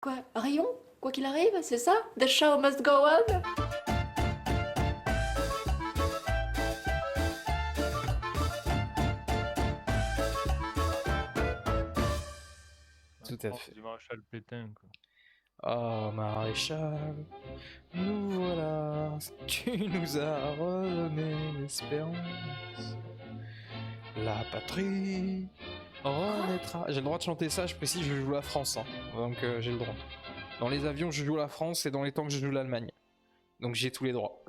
Quoi? Rayon? Quoi qu'il arrive, c'est ça? The show must go on? Tout à Oh, fait. c'est du maréchal Pétain, quoi. Oh maréchal, nous voilà, tu nous as redonné l'espérance. La patrie renaîtra. J'ai le droit de chanter ça, je précise, je joue la France, hein. Donc j'ai le droit. Dans les avions, je joue la France et dans les tanks, je joue l'Allemagne. Donc j'ai tous les droits.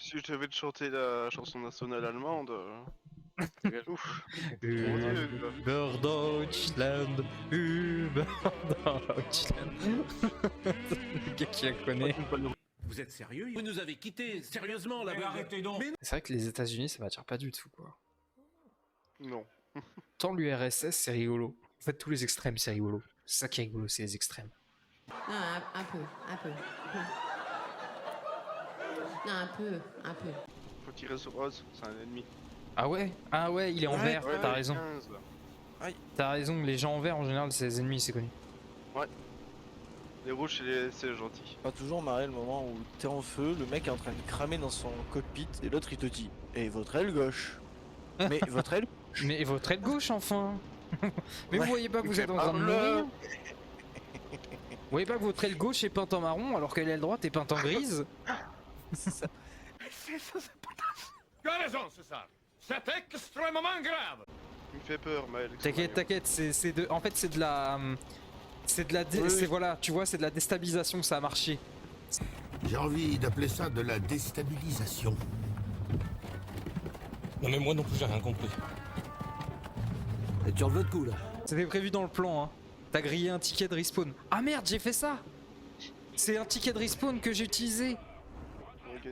Si je devais te chanter la chanson nationale allemande, ouf. Über Deutschland, über Deutschland. Le gars qui la connaît. Vous êtes sérieux? Vous nous avez quittés sérieusement là. Arrêtez donc. C'est vrai que les États-Unis, ça m'attire pas du tout, quoi. Non. Tant l'URSS, c'est rigolo. En fait, tous les extrêmes, c'est rigolo. C'est ça qui est rigolo, c'est les extrêmes. Non, un peu. Non, un peu. Faut tirer sur Oz, c'est un ennemi. Ah ouais? Ah ouais, il est en vert, Ouais, t'as ouais, raison. 15, là. T'as raison, les gens en vert, en général, c'est les ennemis, c'est connu. Les rouges, c'est les gentils. Pas toujours marré le moment où t'es en feu, le mec est en train de cramer dans son cockpit et l'autre il te dit et votre aile gauche. Mais votre aile Mais votre aile gauche, enfin. Mais vous Ouais. voyez pas que vous êtes en train de mourir? Vous voyez pas que votre aile gauche est peinte en marron alors que l'aile droite est peinte en grise? C'est ça. Tu as raison, c'est ça. C'est extrêmement grave. Il me fait peur, Maël. T'inquiète, c'est de... En fait, c'est de la... C'est de la... Oui, oui. C'est voilà, tu vois, c'est de la déstabilisation, ça a marché. J'ai envie d'appeler ça de la déstabilisation. Non mais moi non plus j'ai rien compris. Et tu en veux de coup là? C'était prévu dans le plan, hein. T'as grillé un ticket de respawn. Ah merde, j'ai fait ça! C'est un ticket de respawn que j'ai utilisé.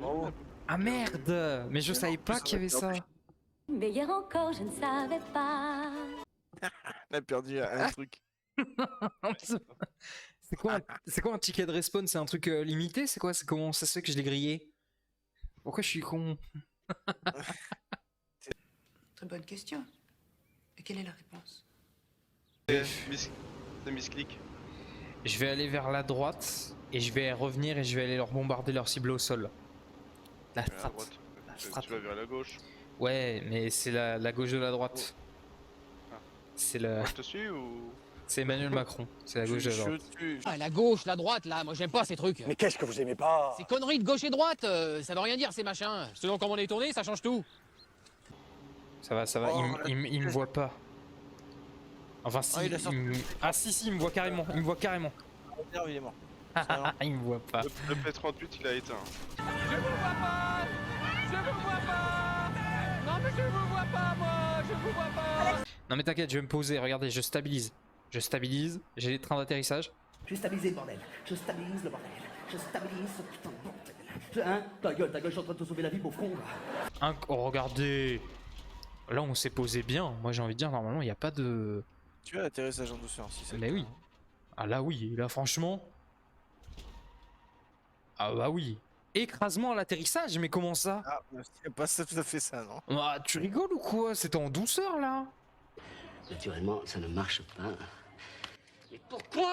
Bravo. Ah merde! Mais je savais pas qu'il y avait ça. Mais hier encore, je ne savais pas. On a perdu un truc. C'est quoi un ticket de respawn? C'est un truc limité? C'est quoi? C'est comment ça se fait que je l'ai grillé? Pourquoi je suis con? Très bonne question. Et quelle est la réponse? C'est misclick. Je vais aller vers la droite et je vais revenir et je vais aller leur bombarder leur cible au sol. La À strat. droite. La Tu strat. vas vers la gauche. Ouais, mais c'est la gauche de la droite. Ah. C'est le... Moi, je te suis ou... C'est Emmanuel Macron. C'est la gauche de la droite. Ah, la gauche, la droite, là, moi j'aime pas ces trucs. Mais qu'est-ce que vous aimez pas? Ces conneries de gauche et droite, ça veut rien dire ces machins. Selon comment on est tourné, ça change tout. Ça va, Oh, il me voit pas. Enfin si, Ah, il a sorti ah si, il me voit carrément, il Il est mort. il me voit pas. Le P38, il a éteint. Je vous vois pas. Non mais je vous vois pas, moi. Je vous vois pas. Non mais t'inquiète, je vais me poser, regardez, je stabilise. J'ai les trains d'atterrissage. J'ai stabilisé le bordel. Je stabilise le bordel. Je stabilise ce putain de bordel. Hein? Ta gueule, je suis en train de te sauver la vie, pauvre con, là. Oh regardez. Là on s'est posé bien, moi j'ai envie de dire normalement il n'y a pas de... Tu as l'atterrissage en douceur si c'est. Mais oui. Ah là oui, là franchement... Ah bah oui. Écrasement à l'atterrissage, mais comment ça? Ah, c'est pas tout à fait ça, non? Ah, tu rigoles ou quoi? C'était en douceur là. Naturellement, ça ne marche pas. Mais pourquoi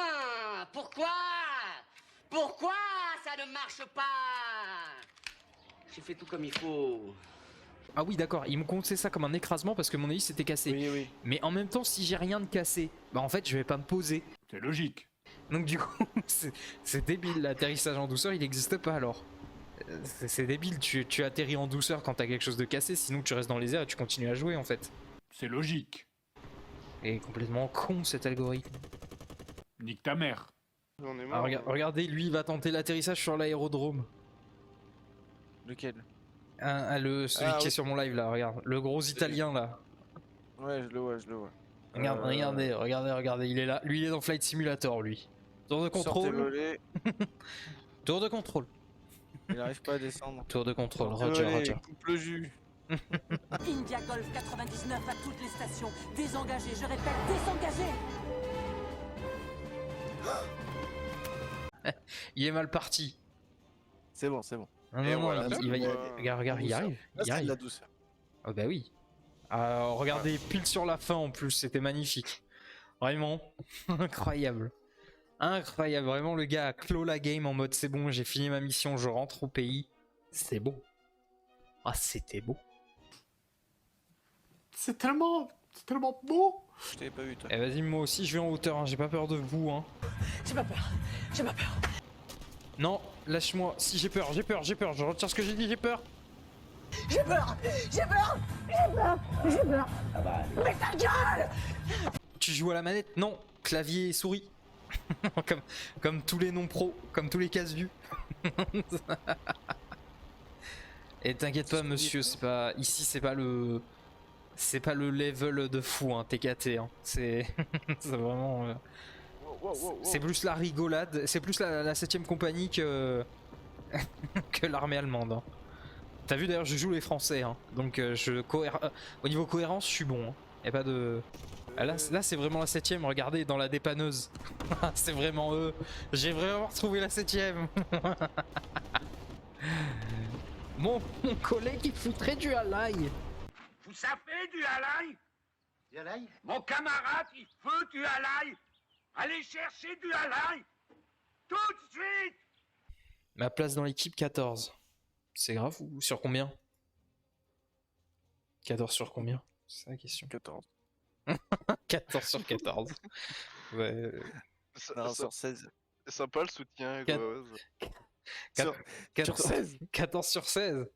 ça ne marche pas? J'ai fait tout comme il faut. Ah oui d'accord, ils m'ont compté ça comme un écrasement parce que mon hélice était cassé. Oui. Mais en même temps, si j'ai rien de cassé, bah en fait je vais pas me poser. C'est logique. Donc du coup, c'est débile, l'atterrissage en douceur il n'existe pas alors. C'est débile, tu atterris en douceur quand t'as quelque chose de cassé, sinon tu restes dans les airs et tu continues à jouer en fait. C'est logique. Et complètement con cet algorithme. Nique ta mère. On est Ah, mort. regardez, lui il va tenter l'atterrissage sur l'aérodrome. Lequel? Celui qui est oui. sur mon live là, regarde. Le gros italien là. Ouais, je le vois. Regardez, il est là. Lui il est dans Flight Simulator lui. Tour de Sortez contrôle. voler. Tour de contrôle. Il arrive pas à descendre. Tour de contrôle, Sortez voler, Roger. Coupe le jus. India Golf 99 à toutes les stations. Désengagé, je répète, désengagé. Il est mal parti. C'est bon. Non, Et non, voilà, il va y... douceur. Regarde, il arrive. Là, Il c'est de la arrive. douceur. Ah bah oui. Regardez, pile sur la fin en plus, c'était magnifique. Vraiment, incroyable. Incroyable, vraiment le gars a clos la game en mode c'est bon, j'ai fini ma mission, je rentre au pays. C'est beau. Ah, c'était beau. C'est tellement beau. Je t'avais pas vu, toi. Eh vas-y, moi aussi je vais en hauteur, hein. J'ai pas peur de vous. Hein. J'ai pas peur. J'ai pas peur. Non, lâche-moi. Si j'ai peur. Je retire ce que j'ai dit, j'ai peur. J'ai peur. J'ai peur. J'ai peur. J'ai peur. Mais ta gueule! Tu joues à la manette? Non, clavier et souris. comme tous les non-pros, comme tous les casse-vues. Et t'inquiète pas, monsieur, c'est pas ici, c'est pas le level de fou, hein, TKT. Hein. C'est vraiment. C'est plus la rigolade, c'est plus la 7ème compagnie que que l'armée allemande. Hein. T'as vu d'ailleurs, je joue les Français, hein. Donc au niveau cohérence, je suis bon. Hein. Y a pas de. Ah, là c'est vraiment la 7ème, regardez, dans la dépanneuse. C'est vraiment eux. J'ai vraiment retrouvé la 7ème. Mon collègue il foutrait du halaï. Vous savez du halaï? Du halaï? Mon camarade, il faut du halaï. Allez chercher du halaï. Tout de suite. Ma place dans l'équipe 14. C'est grave ou sur combien? 14 sur combien? C'est ça la question. 14. 14 sur 14. Ouais. Non, sur 16. C'est sympa le soutien. Quoi. 14 sur 16.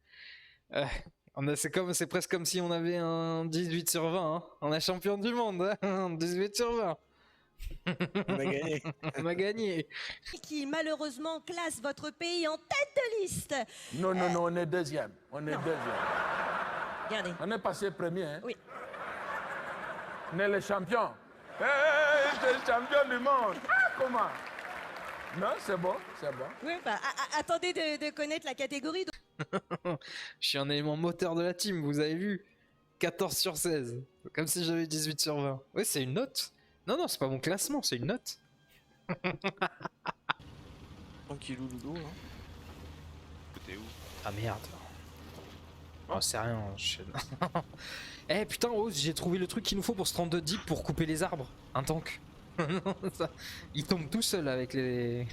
C'est presque comme si on avait un 18 sur 20. Hein. On est champion du monde. Hein. 18 sur 20. On a gagné. On a gagné. Qui malheureusement classe votre pays en tête de liste. Non, on est deuxième. On est deuxième. Regardez. On est passé premier, hein? Oui. On est les champions. C'est le champion du monde. Ah, comment? Non, c'est bon, c'est bon. Oui, bah, attendez de connaître la catégorie. Je suis un élément moteur de la team, vous avez vu. 14 sur 16. Comme si j'avais 18 sur 20. Ouais, c'est une note. Non, c'est pas mon classement, c'est une note. Tranquillou loulou. Hein. T'es où? Ah merde. Oh, c'est rien. Eh putain, oh, j'ai trouvé le truc qu'il nous faut pour ce 32 deep pour couper les arbres. Un tank. Ça, il tombe tout seul avec les.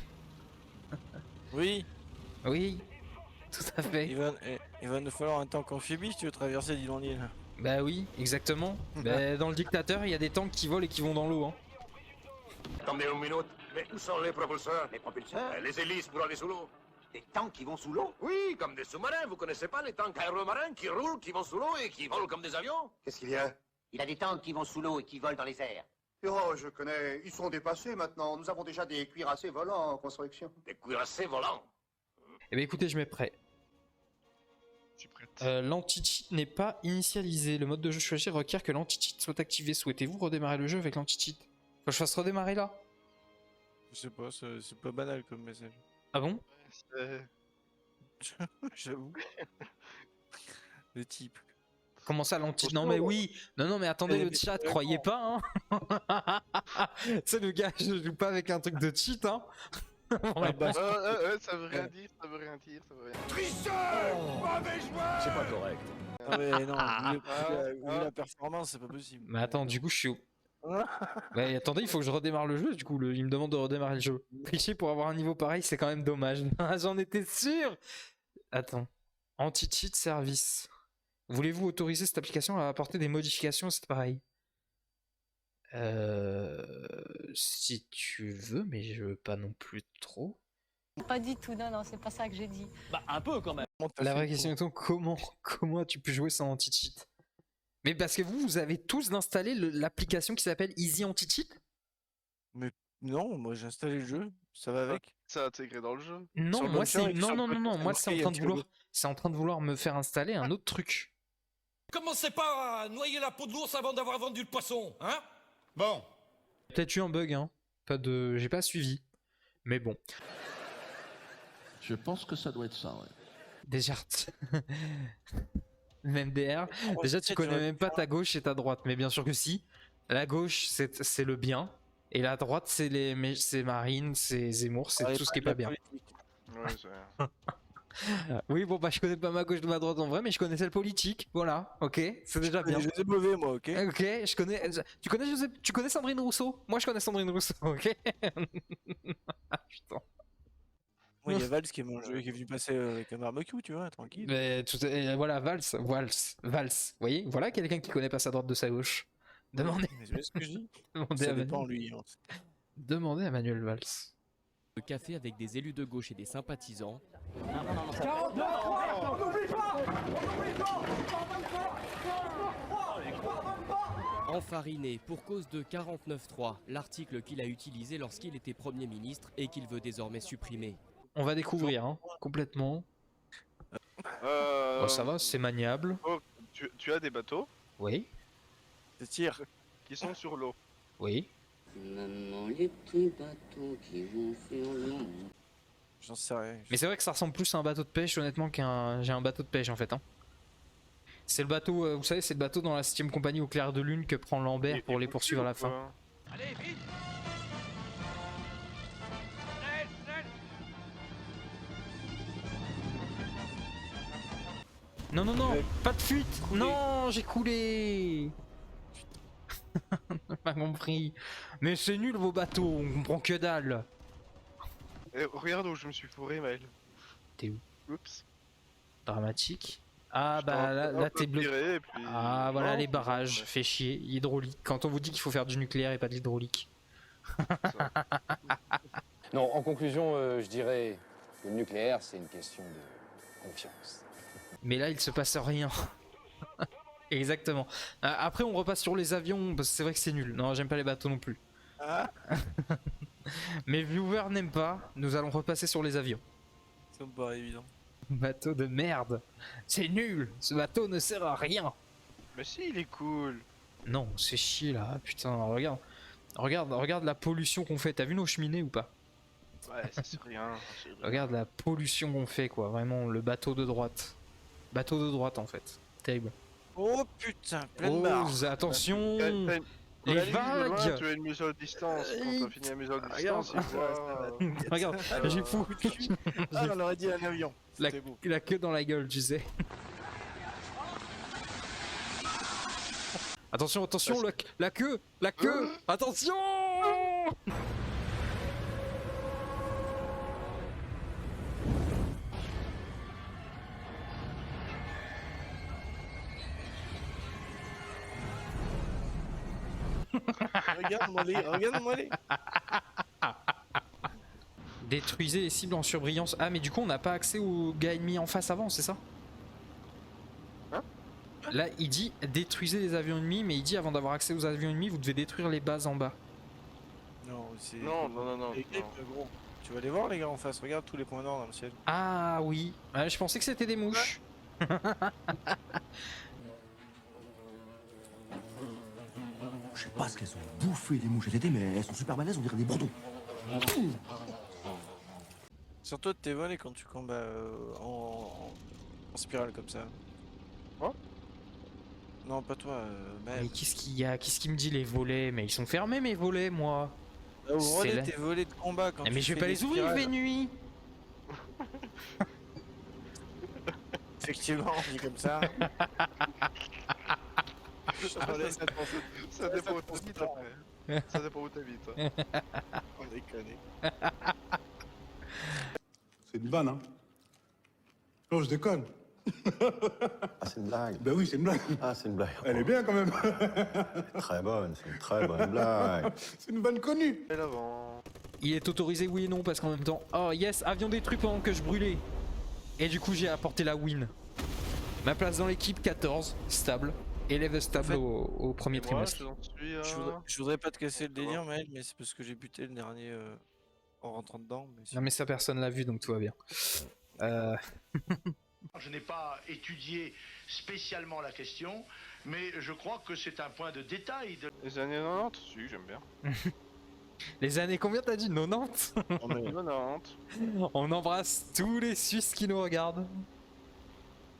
Oui. Oui, tout à fait. Il va nous falloir un tank amphibie si tu veux traverser d'île en île. Bah oui, exactement. Bah, dans le dictateur, il y a des tanks qui volent et qui vont dans l'eau. Hein. Attendez une minute. Mais où sont les propulseurs? Les propulseurs? Les hélices pour aller sous l'eau. Des tanks qui vont sous l'eau? Oui, comme des sous-marins. Vous connaissez pas les tanks aéromarins qui roulent, qui vont sous l'eau et qui volent comme des avions? Qu'est-ce qu'il y a? Il a des tanks qui vont sous l'eau et qui volent dans les airs. Oh, je connais. Ils sont dépassés maintenant. Nous avons déjà des cuirassés volants en construction. Des cuirassés volants? Eh ben écoutez, je mets prêt. Je suis prête. L'anti-cheat n'est pas initialisé. Le mode de jeu choisi requiert que l'anti-cheat soit activé. Souhaitez-vous redémarrer le jeu avec l'anti-cheat? Faut que je fasse redémarrer là? Je sais pas, c'est pas banal comme message. Ah bon? J'avoue. Le type. Comment ça l'anti-cheat? Non mais oui. Non mais attendez, le chat, croyez pas hein. C'est le gars, je joue pas avec un truc de cheat hein. Ça veut rien dire, ça veut rien dire. Tricheur! Mauvais joueur! C'est pas correct. Ah mais non, vu la performance, c'est pas possible. Mais attends, du coup je suis où? Bah attendez, il faut que je redémarre le jeu, du coup il me demande de redémarrer le jeu. Tricher pour avoir un niveau pareil, c'est quand même dommage. J'en étais sûr. Attends. Anti-cheat service. Voulez-vous autoriser cette application à apporter des modifications? C'est pareil. Si tu veux, mais je veux pas non plus trop. Pas du tout, non, c'est pas ça que j'ai dit. Bah, un peu quand même. La vraie question est comment tu peux jouer sans anti-cheat? Mais parce que vous avez tous installé l'application qui s'appelle Easy Anti-Cheat? Mais non, moi j'ai installé le jeu, ça va avec. Ça a intégré dans le jeu. Non, Sur le moi launcher, c'est avec sur le moi c'est en train de tu le vouloir me faire installer un autre truc. Commencez pas à noyer la peau de l'ours avant d'avoir vendu le poisson, hein? Bon. Peut-être eu un bug hein. J'ai pas suivi. Mais bon. Je pense que ça doit être ça, ouais. Déjà même DR. Déjà tu connais même pas ta gauche et ta droite, mais bien sûr que si. La gauche c'est le bien et la droite c'est Marine, c'est Zemmour, c'est tout ce qui est pas bien. Ouais, Oui, bon, bah, je connais pas ma gauche de ma droite en vrai, mais je connais celle politique. Voilà, ok, c'est déjà bien. Je les ai mauvais, moi, ok. Ok, je connais. Tu connais Sandrine Rousseau? Moi, je connais Sandrine Rousseau, ok? Ah, putain. Moi, il y a Valls qui est qui est venu passer avec un barbecue, tu vois, tranquille. Mais voilà, Valls. Vous voyez, voilà quelqu'un qui connaît pas sa droite de sa gauche. Demandez, Mais c'est ce que je dis. demandez, Ça à dépend, Manuel, lui. Hein. demandez à Manuel Valls. Le café avec des élus de gauche et des sympathisants. Enfariné pour cause de 49.3, l'article qu'il a utilisé lorsqu'il était Premier ministre et qu'il veut désormais supprimer. On va découvrir, hein, complètement. Oh, ça va, c'est maniable. Oh, tu as des bateaux Oui, C'est tir. qui sont sur l'eau. oui. Maman, les petits bateaux qui vont sur l'eau. J'en sais rien. Mais c'est vrai que ça ressemble plus à un bateau de pêche, honnêtement, J'ai un bateau de pêche en fait. Hein. C'est le bateau, vous savez, c'est le bateau dans la 7ème compagnie au clair de lune que prend Lambert pour les poursuivre à la fin. Allez, vite! Non, non, non, pas de fuite. Non, j'ai coulé. Pas compris. Mais c'est nul vos bateaux, on comprend que dalle. Et regarde où je me suis fourré, Maël. T'es où? Oups. Dramatique. Ah Je bah t'ai là, un là peu t'es bloqué. tiré, et puis- Ah voilà Non, les barrages, fait chier, hydraulique. Quand on vous dit qu'il faut faire du nucléaire et pas de l'hydraulique. Non, en conclusion, je dirais que le nucléaire, c'est une question de confiance. Mais là il se passe rien. Exactement. Après on repasse sur les avions, parce que c'est vrai que c'est nul. Non, j'aime pas les bateaux non plus. Ah, Mes viewers n'aiment pas, nous allons repasser sur les avions. ça me paraît évident. Bateau de merde. C'est nul, ce bateau ne sert à rien. Mais si, il est cool. Non, c'est chier là, putain, regarde. Regarde la pollution qu'on fait, t'as vu nos cheminées ou pas? Ouais, ça c'est rien. Regarde la pollution qu'on fait quoi, vraiment le bateau de droite. Bateau de droite en fait, terrible. Oh putain, plein de Oh, barres. attention, Quand les la ligne de loin, vagues. tu as une mesure de distance. Quand t'as fini la mesure de distance, il voit... Regarde, j'ai foutu Ah, on aurait dit un avion. C'était beau. la queue dans la gueule, tu sais. Attention, attention, la queue, attention. Regarde-moi les. Détruisez les cibles en surbrillance. Ah mais du coup on n'a pas accès aux gars ennemis en face avant, c'est ça? Hein? Là il dit détruisez les avions ennemis, mais il dit avant d'avoir accès aux avions ennemis vous devez détruire les bases en bas. Non, c'est. Non, non, non, non. Les grippes, gros. Tu vas les voir, les gars, en face. Regarde tous les points d'or dans le ciel. Ah oui, je pensais que c'était des mouches. Je sais pas ce qu'elles ont bouffé les mouches tétés, mais elles sont super balèzes, on dirait des bourdons. Sur toi, t'es volé quand tu combats en spirale comme ça. Quoi? Non, pas toi, Mais qu'est-ce qu'il y a? Qu'est-ce qu'il me dit les volets? Mais ils sont fermés mes volets moi. Ouvre-les là. tes volets de combat quand Mais tu je vais fais pas des les ouvrir spirales. les nuits. Effectivement, on dit comme ça. Ça dépend où t'habites après. Ça dépend où t'habites. On déconne. C'est une vanne, hein. Non, je déconne. Ah, c'est une blague. Ben oui, c'est une blague. Ah, c'est une blague. Elle est bien quand même. Très bonne, c'est une très bonne blague. C'est une vanne connue. Et l'avant. Il est autorisé oui et non parce qu'en même temps... Oh yes, avion détruit pendant que je brûlais. Et du coup j'ai apporté la win. Ma place dans l'équipe 14, stable. Élève stable au premier trimestre. Je voudrais pas te casser le délire, Maël, mais c'est parce que j'ai buté le dernier en rentrant dedans. Mais Non mais ça personne l'a vu donc tout va bien. Je n'ai pas étudié spécialement la question, mais je crois que c'est un point de détail. Les années 90, si, j'aime bien. Les années combien t'as dit? 90? 90. On embrasse tous les Suisses qui nous regardent.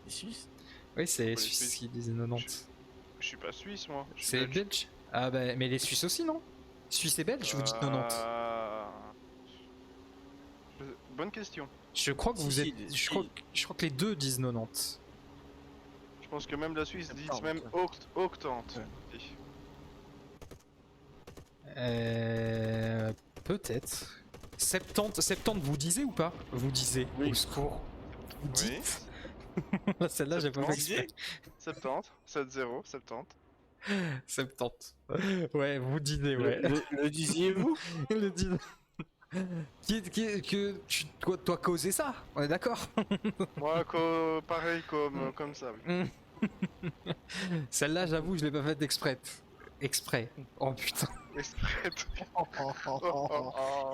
Les Suisses? Oui c'est les Les Suisses Suisses. qui disent 90. Je suis pas suisse, moi. Je suis C'est belge. Ah bah mais les Suisses aussi non? Suisse et belge vous dites 90. Bonne question. Je crois que Si, vous si, êtes. si. Je crois que les deux disent 90. Je pense que même la Suisse dit Attends, même octante. Peut-être. 70 vous disiez ou pas? Vous disiez. Oui. Au secours. Vous Oui. dites. Celle-là, j'ai pas fait exprès. 70, 70, 70. 70. Ouais, vous disiez, ouais. Le disiez-vous? Le disiez. Que tu dois causer ça, on est d'accord? Moi, pareil comme ça. Oui. Celle-là, j'avoue, je l'ai pas faite exprès. Exprès. Oh putain. Exprès.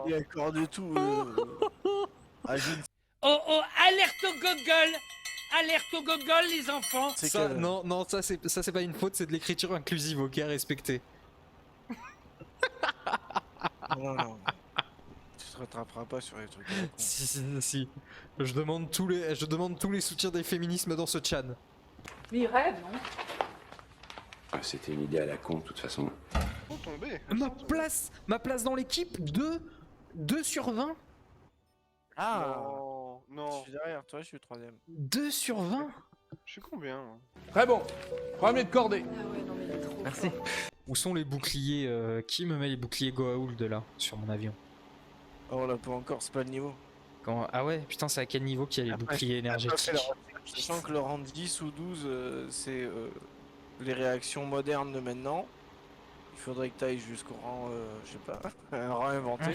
Il accorde tout. Oh oh, alerte au gogol! Alerte au gogol, les enfants! Ça, non, ça c'est pas une faute, c'est de l'écriture inclusive, ok, à respecter. Non. Tu te rattraperas pas sur les trucs. Si. Je demande tous les soutiens des féminismes dans ce chan. Mais il rêve, non? C'était une idée à la con, de toute façon. Faut tomber. Ma place dans l'équipe, 2 sur 20. Ah Non. Je suis derrière toi, je suis 3ème. 2 sur 20. Je suis combien? Très bon. Premier de cordée. Ah ouais, non, mais il est trop. Merci. Où sont les boucliers qui me met les boucliers Goa'uld là, sur mon avion? Oh, on l'a pas encore, c'est pas le niveau. Ah ouais, putain, c'est à quel niveau qu'il y a les Après, boucliers énergétiques? Sachant que le rang 10 ou 12, c'est les réactions modernes de maintenant. Il faudrait que tu ailles jusqu'au rang, je sais pas, un rang inventé.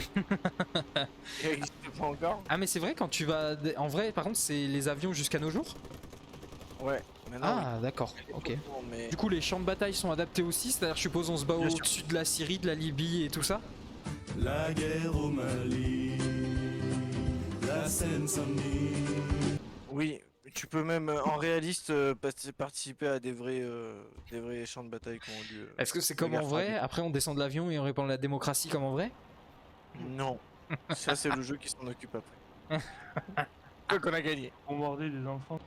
Il n'existe pas encore. Ah mais c'est vrai, quand tu vas... En vrai, par contre, c'est les avions jusqu'à nos jours? Ouais, maintenant. Ah d'accord, ok. Mais... Du coup, les champs de bataille sont adaptés aussi, c'est-à-dire, je suppose, on se bat Bien sûr. au-dessus de la Syrie, de la Libye et tout ça? La guerre au Mali, la Seine-Saint-Denis. Oui, tu peux même en réaliste participer à des vrais champs de bataille qui ont lieu. Est-ce que c'est comme en vrai? Après, on descend de l'avion et on répand la démocratie comme en vrai? Non. Ça, c'est le jeu qui s'en occupe après. Quoi qu'on a gagné. On mordait des enfants.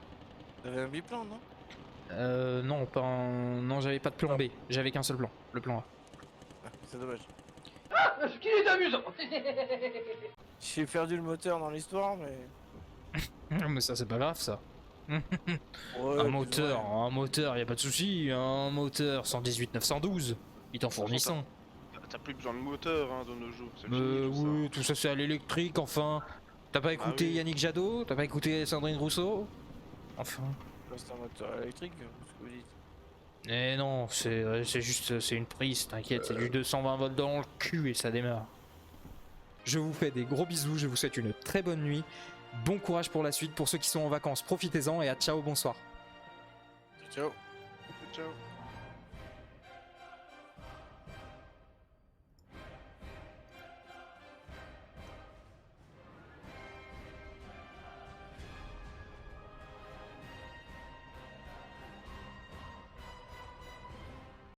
T'avais un biplan, non? Non, non, j'avais pas de plan B, j'avais qu'un seul plan, le plan A. Ah, c'est dommage. Ah, ce qui est amusant! J'ai perdu le moteur dans l'histoire, mais... Mais ça, c'est pas grave, ça. Ouais, un moteur, y a pas de souci, un moteur 118-912, il t'en fournissant. T'as plus besoin de moteur hein, de nos jours. C'est fini, tout Oui, tout ça c'est à l'électrique, enfin. T'as pas écouté oui. Yannick Jadot? T'as pas écouté Sandrine Rousseau? Enfin. C'est un moteur électrique, ce que vous dites. Eh non, c'est juste, c'est une prise, t'inquiète, c'est du 220 volts dans le cul et ça démarre. Je vous fais des gros bisous, je vous souhaite une très bonne nuit. Bon courage pour la suite, pour ceux qui sont en vacances, profitez-en et à ciao, bonsoir. Ciao. ça. Ciao.